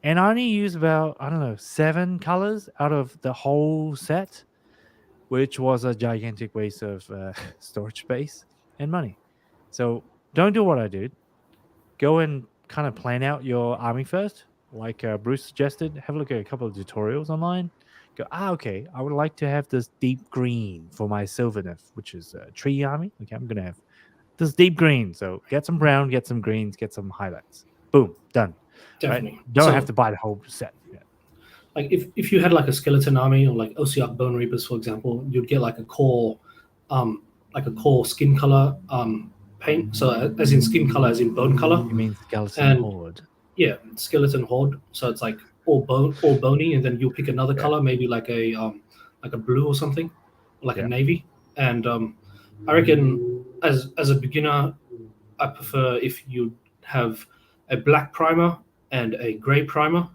and I only used about, I don't know, 7 colors out of the whole set, which was a gigantic waste of storage space and money. So don't do what I did. Go and kind of plan out your army first, like Bruce suggested. Have a look at a couple of tutorials online. Go, okay, I would like to have this deep green for my Sylvaneth, which is a tree army. Okay, I'm gonna have this deep green. So get some brown, get some greens, get some highlights. Boom, done. Right? Definitely. Don't have So to buy the whole set. Yeah. like if you had like a skeleton army or like OCR Bone Reapers, for example, you'd get like a core skin color paint. So as in skin color, as in bone color, You mean skeleton and horde? yeah, skeleton horde. So it's like all bony, and then you'll pick another Yeah, color, maybe like a blue or something, like a yeah. navy. And I reckon as a beginner, I prefer if you have a black primer and a gray primer,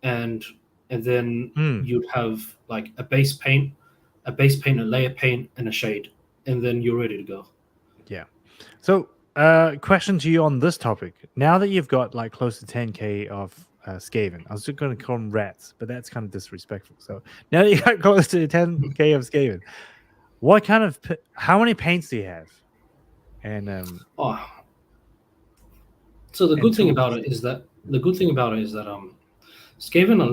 and then Hmm. you'd have like a base paint, a layer paint, and a shade, and then you're ready to go. Yeah. So, question to you on this topic. Now that you've got like close to 10K of Skaven, I was just going to call them rats, but that's kind of disrespectful. So now that you got close to 10K of Skaven, what kind of how many paints do you have? And Oh, so the and good thing tools. about it is that Skaven are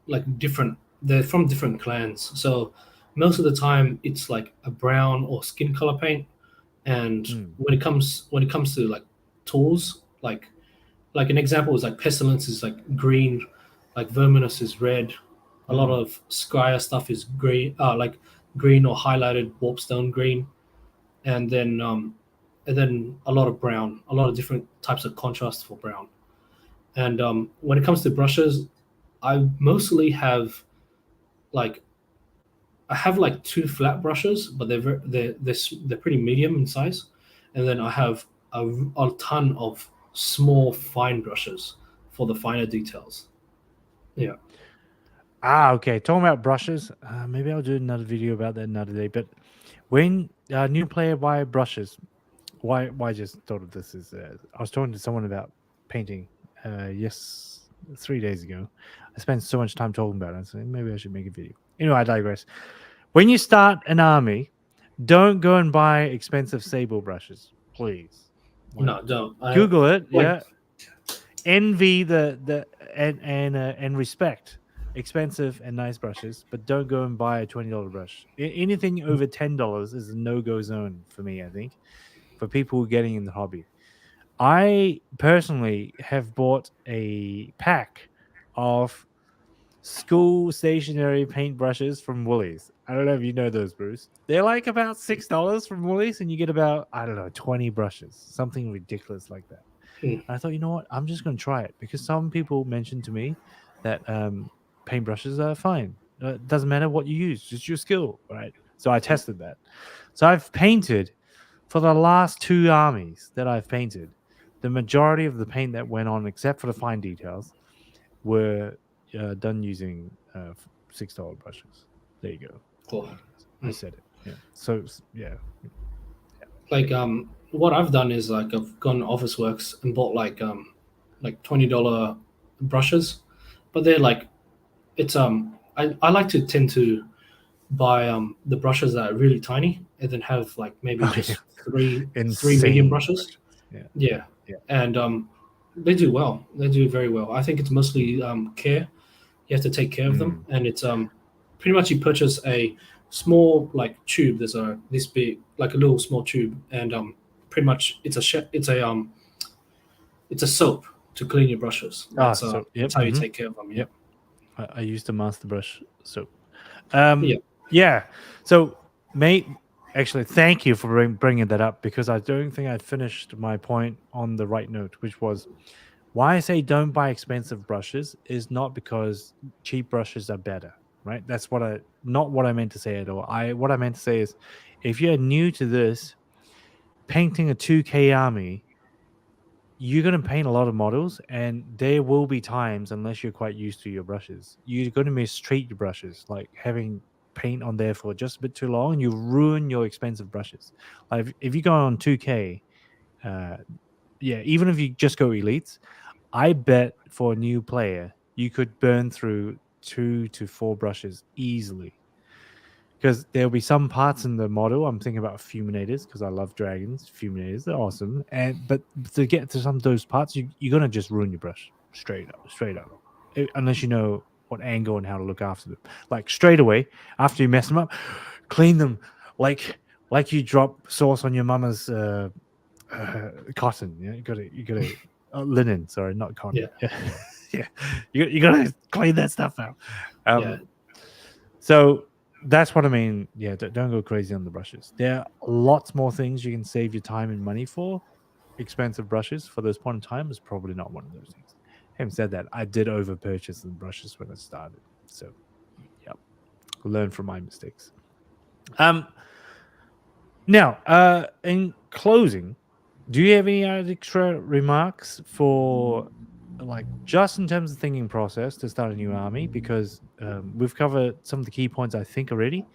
like different. They're from different clans, so most of the time it's like a brown or skin color paint. And Hmm. when it comes to like tools, like an example is like pestilence is like green, like verminous is red, a lot Hmm. of scryer stuff is green, like green or highlighted warpstone green, and then a lot of brown, a lot of different types of contrast for brown. And when it comes to brushes, I mostly have like I have like two flat brushes, but they're pretty medium in size, and then I have a ton of small fine brushes for the finer details. Yeah. Okay. Talking about brushes, maybe I'll do another video about that another day. But when new player buy brushes, why I just thought of this is I was talking to someone about painting. Yes, 3 days ago. I spent so much time talking about it. So maybe I should make a video. Anyway, I digress. When you start an army, don't go and buy expensive sable brushes, please. Like, No, don't. I Google it. like. Yeah, envy the and respect expensive and nice brushes, but don't go and buy a $20 brush. Anything over $10 is a no-go zone for me. I think for people getting in the hobby. I personally have bought a pack of school stationery paintbrushes from Woolies. I don't know if you know those, Bruce. They're like about $6 from Woolies, and you get about, I don't know, 20 brushes, something ridiculous like that. Hmm. And I thought, you know what? I'm just going to try it because some people mentioned to me that paintbrushes are fine. It doesn't matter what you use, just your skill, right? So I tested that. So I've painted for the last two armies that I've painted. The majority of the paint that went on, except for the fine details, were done using $6 brushes. There you go. Cool. I said it. Yeah. So yeah. Like what I've done is like I've gone to Office Works and bought like $20 brushes, but they're like it's I like to tend to buy the brushes that are really tiny and then have like maybe Oh yeah. just three medium Insane brushes. brushes. Yeah. Yeah, Yeah. and they do well. They do very well. I think it's mostly care. You have to take care of them, Mm. and it's pretty much you purchase a small like tube. There's a this big like a little small tube, and pretty much it's a soap to clean your brushes. So That's yep. how you take care of them. Yeah, Yep. I used the master brush soap. yeah, Yeah. So, mate, actually, thank you for bringing that up because I don't think I finished my point on the right note, which was why I say don't buy expensive brushes is not because cheap brushes are better, right? That's not what I meant to say at all. What I meant to say is if you're new to this, painting a 2K army, you're going to paint a lot of models, and there will be times, unless you're quite used to your brushes, you're going to mistreat your brushes, like having paint on there for just a bit too long, and you ruin your expensive brushes. Like if you go on 2K, uh, yeah, even if you just go elites, I bet for a new player, you could burn through 2 to 4 brushes easily because there'll be some parts in the model. I'm thinking about fulminators because I love dragons. Fulminators, they're awesome. But to get to some of those parts, you're gonna just ruin your brush straight up. Unless you know what angle and how to look after them. Like straight away after you mess them up, clean them like you drop sauce on your mama's cotton. Yeah, you gotta linen. Sorry, not cotton. yeah, Yeah, yeah. You gotta clean that stuff out. yeah. So that's what I mean. Yeah, don't go crazy on the brushes. There are lots more things you can save your time and money for. Expensive brushes for this point in time is probably not one of those things. Having said that, I did over purchase the brushes when I started. So yeah, learn from my mistakes. Um Now, in closing, do you have any other extra remarks for like just in terms of thinking process to start a new army? Because we've covered some of the key points I think already,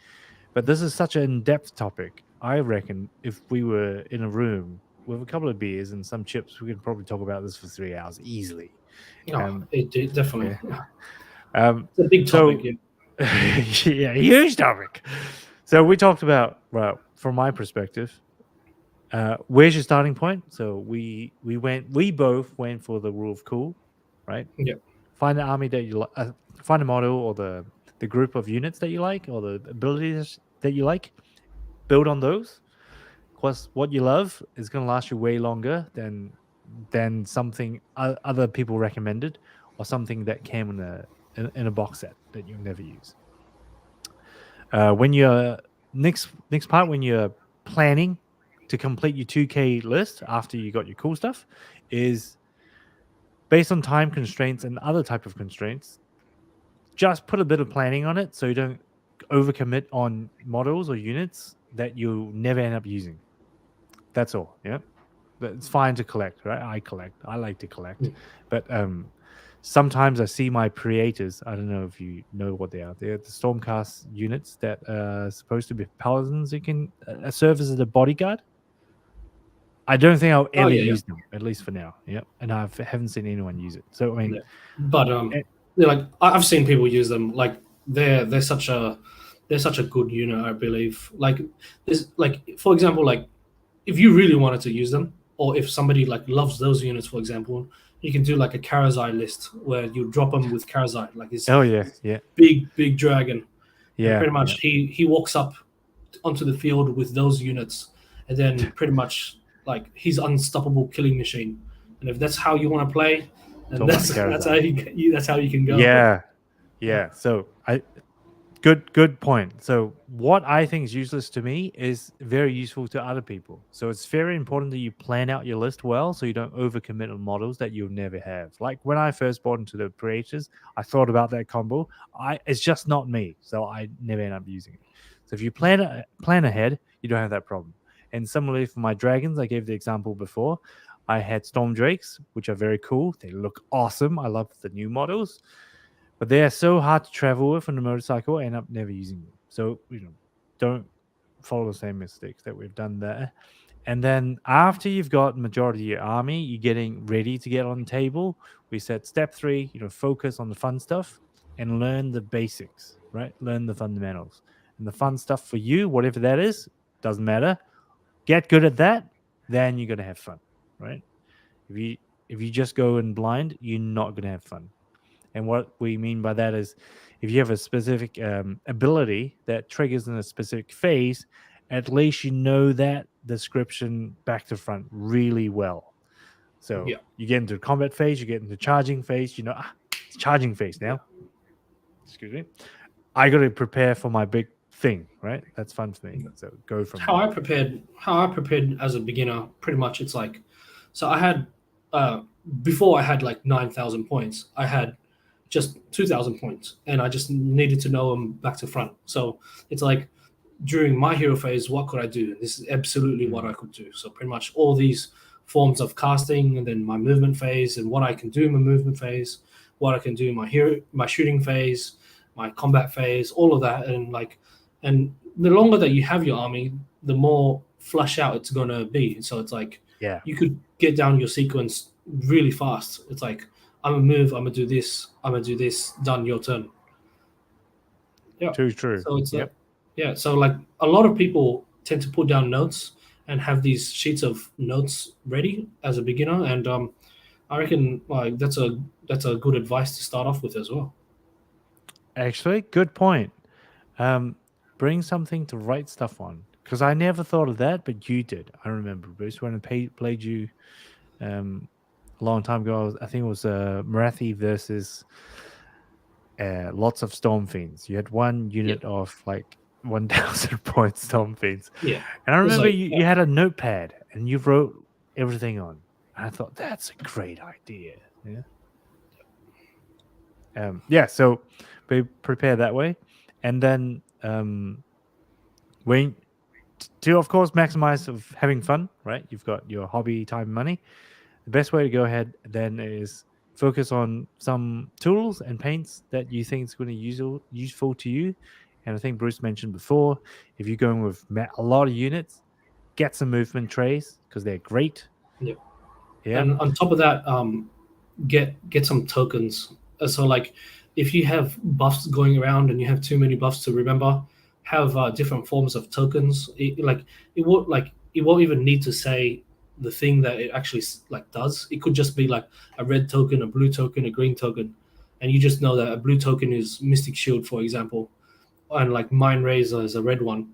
but this is such an in-depth topic. I reckon if we were in a room with a couple of beers and some chips, we could probably talk about this for 3 hours easily. No, Um, it definitely. yeah. Um, It's a big topic. so Yeah. yeah, huge topic. So we talked about, well, from my perspective, where's your starting point? So we both went for the rule of cool, right? Yeah. Find the army that you like, find a model or the group of units that you like or the abilities that you like. Build on those. Plus, what you love is going to last you way longer than something other people recommended or something that came in a box set that you'll never use. When you're next part when you're planning to complete your 2K list after you got your cool stuff is based on time constraints and other type of constraints. Just put a bit of planning on it so you don't overcommit on models or units that you'll never end up using. That's all. Yeah. But it's fine to collect, right? I collect. I like to collect. Mm. But sometimes I see my creators. I don't know if you know what they are. They're the Stormcast units that are supposed to be paladins who can serve as a bodyguard. I don't think I'll Oh ever yeah, yeah, use them, at least for now. Yeah. And I haven't seen anyone use it. So, I mean, yeah. But eh, they're like I've seen people use them. Like they're such a good unit, I believe. Like there's like for example, like if you really wanted to use them, or if somebody like loves those units, for example, you can do like a Karazai list where you drop them with Karazai, like this oh, yeah. Yeah. big dragon, and Yeah. pretty Yeah. much he walks up onto the field with those units, and then pretty much like he's unstoppable killing machine. And if that's how you want to play, It's then all my that's how Karazai. that's how you can go. Yeah. Yeah, Yeah. So good point. So what I think is useless to me is very useful to other people. So it's very important that you plan out your list well so you don't overcommit on models that you'll never have. Like when I first bought into the creators, I thought about that combo. It's just not me, so I never end up using it. So if you plan ahead, you don't have that problem. And similarly for my dragons, I gave the example before. I had Storm Drakes, which are very cool. They look awesome. I love the new models, but they are so hard to travel with on a motorcycle. I end up never using them. So don't follow the same mistakes that we've done there. And then after you've got majority of your army, you're getting ready to get on the table. We said step 3, focus on the fun stuff and learn the basics, right? Learn the fundamentals. And the fun stuff for you, whatever that is, doesn't matter. Get good at that, then you're gonna have fun, right? If you just go in blind, you're not gonna have fun. And what we mean by that is if you have a specific ability that triggers in a specific phase, at least you know that description back to front really well. So yeah, you get into combat phase, you get into charging phase, it's charging phase yeah. now. Excuse me. I got to prepare for my big thing, right? That's fun for me. So go from How there. I prepared as a beginner, pretty much it's like, so I had uh before I had like 9,000 points, I had just 2,000 points, and I just needed to know them back to front. So it's like during my hero phase, what could I do? This is absolutely what I could do. So pretty much all these forms of casting, and then my movement phase, and what I can do in my movement phase, what I can do in my shooting phase, my combat phase, all of that, and the longer that you have your army, the more flush out it's gonna be. So it's like Yeah. you could get down your sequence really fast. It's like I'm gonna move, I'm gonna do this, I'm gonna do this, done, your turn. Yeah. Too true. So it's Yep. yeah. So like a lot of people tend to put down notes and have these sheets of notes ready as a beginner, and I reckon like that's a good advice to start off with as well. Actually, good point. Bring something to write stuff on because I never thought of that, but you did. I remember, Bruce, when I played you a long time ago. I think it was Marathi versus lots of Storm Fiends. You had one Yeah. unit of like 1,000 point Storm Fiends, Yeah. and I It's remember like you had a notepad and you wrote everything on. And I thought that's a great idea. Yeah. Yeah. So be prepared that way, and then when to of course maximize of having fun, right? You've got your hobby, time, money. The best way to go ahead then is focus on some tools and paints that you think is going to be useful to you. And I think Bruce mentioned before, if you're going with a lot of units, get some movement trays because they're great. yeah. Yeah. And on top of that, get some tokens. So like if you have buffs going around and you have too many buffs to remember, have different forms of tokens. It won't even need to say the thing that it actually like does. It could just be like a red token, a blue token, a green token, and you just know that a blue token is Mystic Shield, for example, and like Mind Razor is a red one,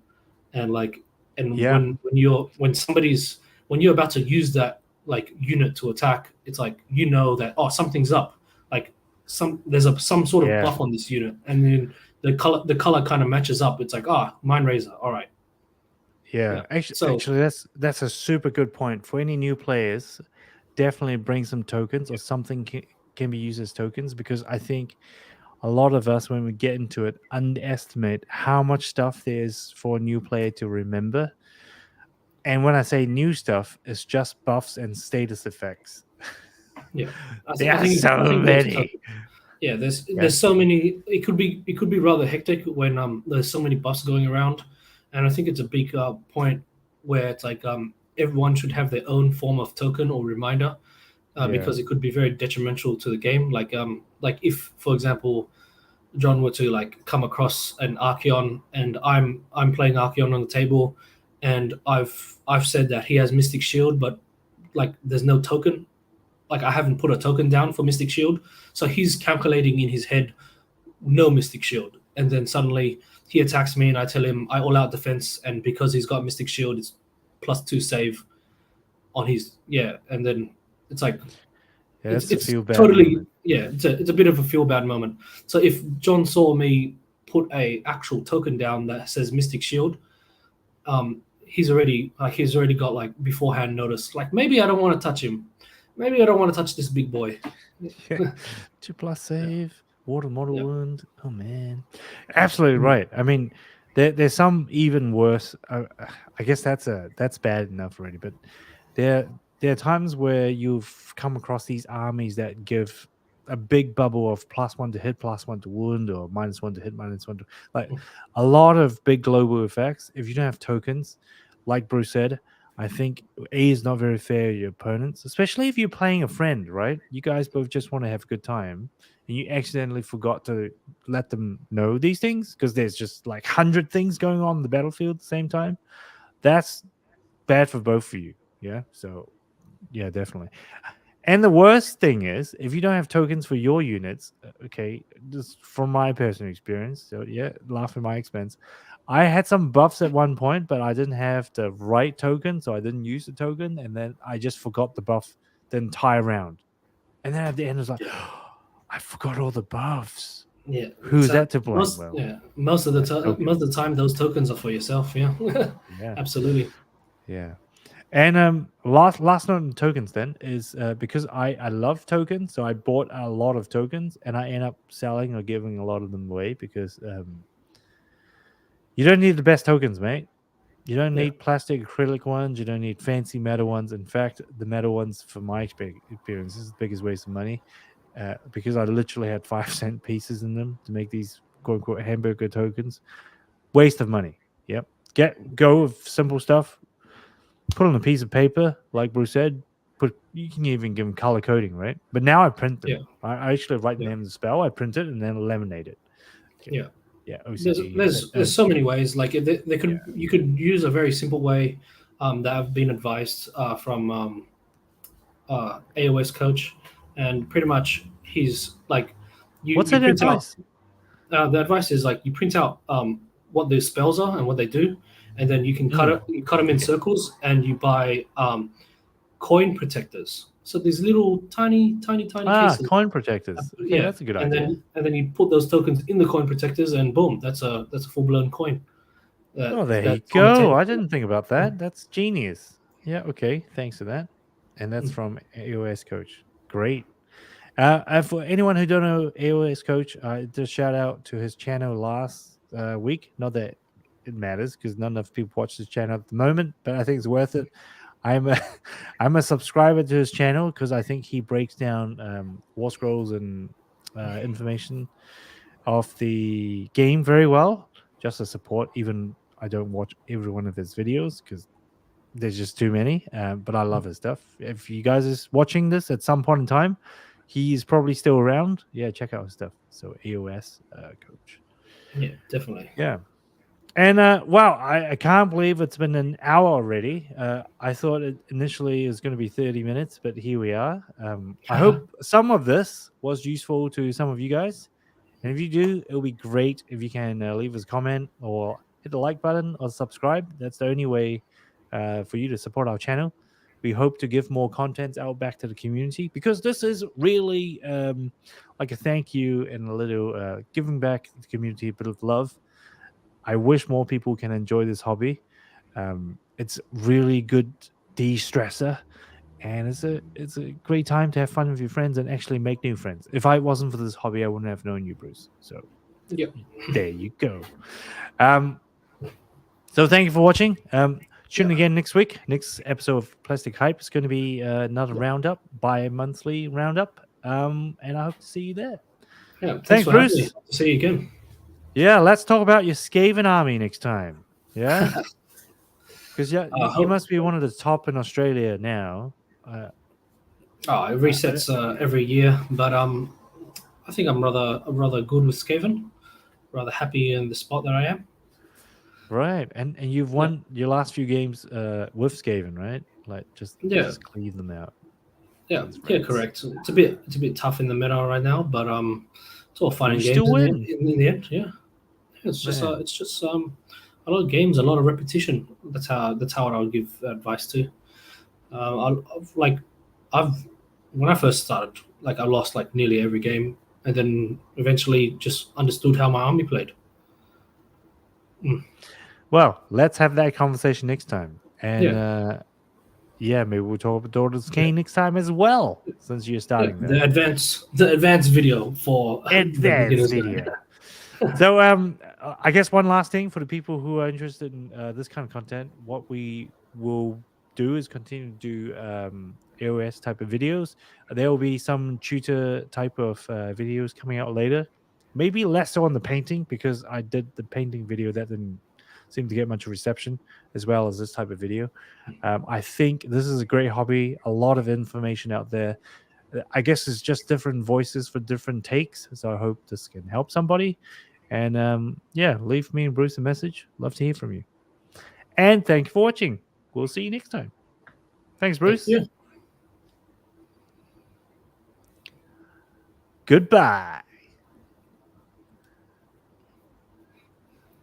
and like and Yeah. when you're about to use that like unit to attack, it's like you know that something's up, like some sort of Yeah. buff on this unit, and then the color kind of matches up. It's like, ah, Mind Razor. All right. Yeah, Yeah. So actually, that's a super good point for any new players. Definitely bring some tokens or something can be used as tokens because I think a lot of us, when we get into it, underestimate how much stuff there is for a new player to remember. And when I say new stuff, it's just buffs and status effects. yeah, There I are think so there's many. yeah, Yeah, there's so many. It could be rather hectic when there's so many buffs going around, and I think it's a big point where it's like everyone should have their own form of token or reminder, yeah, because it could be very detrimental to the game. Like if, for example, John were to like come across an Archeon and I'm playing Archeon on the table, and I've said that he has Mystic Shield, but like there's no token. Like I haven't put a token down for Mystic Shield, so he's calculating in his head no Mystic Shield, and then suddenly he attacks me, and I tell him I all out defense, and because he's got Mystic Shield, it's +2 save on his, yeah, and then it's like yeah. it's That's a it's feel bad totally, moment. yeah, it's a bit of a feel bad moment. So if John saw me put a actual token down that says Mystic Shield, he's already got like beforehand notice, like maybe I don't want to touch him, maybe I don't want to touch this big boy. Yeah, Yeah, 2+ save, water model yeah, wound. Oh man, absolutely mm, right. I mean, there's some even worse. I guess that's bad enough already. But there there are times where you've come across these armies that give a big bubble of +1 to hit, +1 to wound, or -1 to hit, -1 to like mm, a lot of big global effects. If you don't have tokens, like Bruce said, I think A is not very fair to your opponents, especially if you're playing a friend, right? You guys both just want to have a good time, and you accidentally forgot to let them know these things because there's just like 100 things going on in the battlefield at the same time. That's bad for both of you. Yeah. So yeah, definitely. And the worst thing is, if you don't have tokens for your units, okay, just from my personal experience, so yeah, laugh at my expense. I had some buffs at one point, but I didn't have the right token, so I didn't use the token, and then I just forgot the buff the entire round. And then at the end, it was like, yeah, I forgot all the buffs. yeah. Who's that to blame? Most, Well, yeah, most of the that's time, token. those tokens are for yourself. Yeah, Yeah, absolutely. yeah. And last note on tokens then is because I love tokens, so I bought a lot of tokens and I end up selling or giving a lot of them away because you don't need the best tokens, mate. You don't Yeah, need plastic acrylic ones. You don't need fancy metal ones. In fact, the metal ones, from my experience, is the biggest waste of money because I literally had 5 cent pieces in them to make these quote unquote hamburger tokens. Waste of money. Yep. Go with simple stuff. Put on a piece of paper, like Bruce said. Put you can even give them color coding, right? But now I print yeah, them. I actually write the yeah, name of the spell. I print it and then laminate it. Okay. yeah. Yeah. there's OCD. there's there's so many ways. Like they Yeah. could you could use a very simple way that I've been advised from AoS coach, and pretty much he's like What's you that print out, advice? the advice is like you print out what the spells are and what they do, and then Mm. you cut them in Okay. circles, and you buy coin protectors. So these little tiny Ah, cases. coin protectors. Okay, Yeah, that's a good and idea. then you put those tokens in the coin protectors, and boom, that's a full blown coin Oh, there you that's on the go. table. I didn't think about that. That's genius. Yeah, okay. Thanks for that. And that's Mm, from AOS Coach. Great. And for anyone who don't know AOS Coach, just shout out to his channel last week. Not that it matters because none of people watch this channel at the moment, but I think it's worth it. I'm a I'm a subscriber to his channel because I think he breaks down war scrolls and information of the game very well. Just as support, even I don't watch every one of his videos because there's just too many. But I love his stuff. If you guys is watching this at some point in time, he's probably still around. Yeah, check out his stuff. So AOS coach. yeah, definitely. Yeah. And wow, I can't believe it's been an hour already. I thought it initially it was going to be 30 minutes, but here we are. I hope some of this was useful to some of you guys. And if you do, it'll be great if you can leave us a comment or hit the like button or subscribe. That's the only way for you to support our channel. We hope to give more content out back to the community, because this is really like a thank you and a little giving back to the community a bit of love. I wish more people can enjoy this hobby. It's really good de-stressor, and it's a great time to have fun with your friends and actually make new friends. If I wasn't for this hobby, I wouldn't have known you, Bruce. So Yep. there you go. So thank you for watching. Tune in Yeah. again next week. Next episode of Plastic Hype is going to be another roundup, bi-monthly roundup. And I hope to see you there. Yeah. Thanks Thanks, for having me. Bruce. See you again. Yeah, let's talk about your Skaven army next time. Yeah, because you must be one of the top in Australia now. It resets every year, but I think I'm rather good with Skaven. Rather happy in the spot that I am. Right, and you've won your last few games with Skaven, right? Like just cleave them out. Yeah, correct. It's a bit tough in the meta right now, but it's all fun and games still win. in the end. Yeah, it's just a lot of games, a lot of repetition. That's how I would give advice to. When I first started, I lost nearly every game, and then eventually just understood how my army played. Well, let's have that conversation next time. And maybe we'll talk about Daughters Kane next time as well, since you're starting the advanced video for advanced video. So I guess one last thing for the people who are interested in this kind of content, what we will do is continue to do AoS type of videos. There will be some tutor type of videos coming out later. Maybe less so on the painting, because I did the painting video that didn't seem to get much reception, as well as this type of video. I think this is a great hobby. A lot of information out there. I guess it's just different voices for different takes. So I hope this can help somebody. And leave me and Bruce a message. Love to hear from you. And thank you for watching. We'll see you next time. Thanks, Bruce. Yeah. Goodbye.